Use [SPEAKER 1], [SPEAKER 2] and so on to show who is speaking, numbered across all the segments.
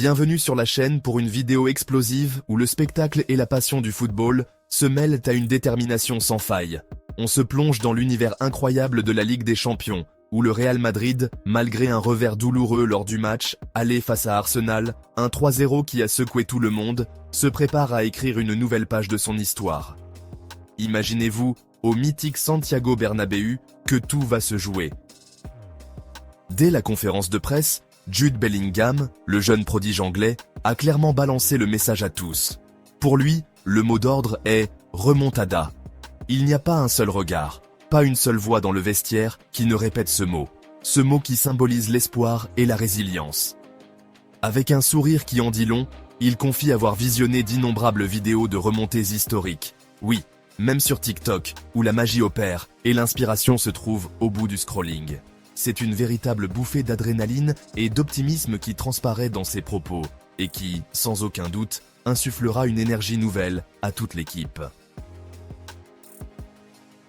[SPEAKER 1] Bienvenue sur la chaîne pour une vidéo explosive où le spectacle et la passion du football se mêlent à une détermination sans faille. On se plonge dans l'univers incroyable de la Ligue des Champions, où le Real Madrid, malgré un revers douloureux lors du match aller face à Arsenal, un 3-0 qui a secoué tout le monde, se prépare à écrire une nouvelle page de son histoire. Imaginez-vous, au mythique Santiago Bernabéu, que tout va se jouer. Dès la conférence de presse, Jude Bellingham, le jeune prodige anglais, a clairement balancé le message à tous. Pour lui, le mot d'ordre est « remontada ». Il n'y a pas un seul regard, pas une seule voix dans le vestiaire qui ne répète ce mot qui symbolise l'espoir et la résilience. Avec un sourire qui en dit long, il confie avoir visionné d'innombrables vidéos de remontées historiques. Oui, même sur TikTok, où la magie opère et l'inspiration se trouve au bout du scrolling. C'est une véritable bouffée d'adrénaline et d'optimisme qui transparaît dans ses propos, et qui, sans aucun doute, insufflera une énergie nouvelle à toute l'équipe.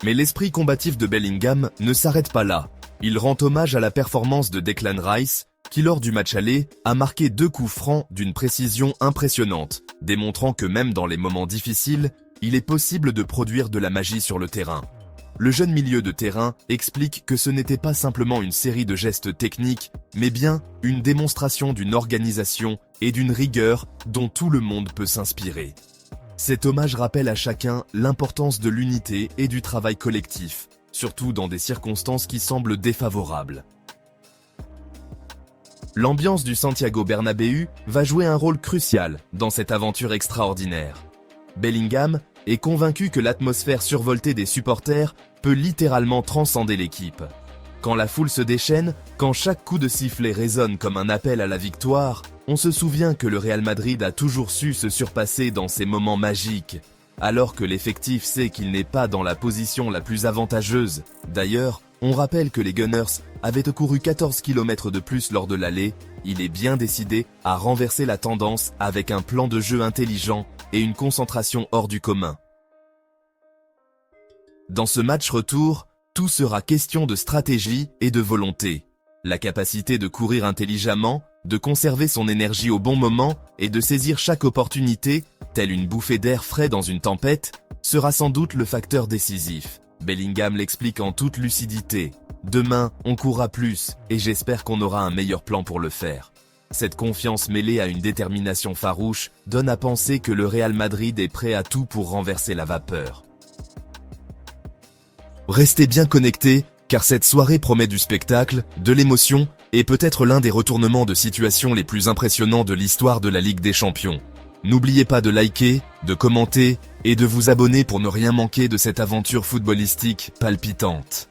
[SPEAKER 1] Mais l'esprit combatif de Bellingham ne s'arrête pas là. Il rend hommage à la performance de Declan Rice, qui lors du match aller, a marqué 2 coups francs d'une précision impressionnante, démontrant que même dans les moments difficiles, il est possible de produire de la magie sur le terrain. Le jeune milieu de terrain explique que ce n'était pas simplement une série de gestes techniques, mais bien une démonstration d'une organisation et d'une rigueur dont tout le monde peut s'inspirer. Cet hommage rappelle à chacun l'importance de l'unité et du travail collectif, surtout dans des circonstances qui semblent défavorables. L'ambiance du Santiago Bernabéu va jouer un rôle crucial dans cette aventure extraordinaire. Bellingham est convaincu que l'atmosphère survoltée des supporters peut littéralement transcender l'équipe. Quand la foule se déchaîne, quand chaque coup de sifflet résonne comme un appel à la victoire, on se souvient que le Real Madrid a toujours su se surpasser dans ces moments magiques, alors que l'effectif sait qu'il n'est pas dans la position la plus avantageuse. D'ailleurs, on rappelle que les Gunners avaient couru 14 km de plus lors de l'aller. Il est bien décidé à renverser la tendance avec un plan de jeu intelligent et une concentration hors du commun. Dans ce match retour, tout sera question de stratégie et de volonté. La capacité de courir intelligemment, de conserver son énergie au bon moment et de saisir chaque opportunité, telle une bouffée d'air frais dans une tempête, sera sans doute le facteur décisif. Bellingham l'explique en toute lucidité. Demain, on courra plus et j'espère qu'on aura un meilleur plan pour le faire. Cette confiance mêlée à une détermination farouche donne à penser que le Real Madrid est prêt à tout pour renverser la vapeur. Restez bien connectés, car cette soirée promet du spectacle, de l'émotion, et peut-être l'un des retournements de situation les plus impressionnants de l'histoire de la Ligue des Champions. N'oubliez pas de liker, de commenter, et de vous abonner pour ne rien manquer de cette aventure footballistique palpitante.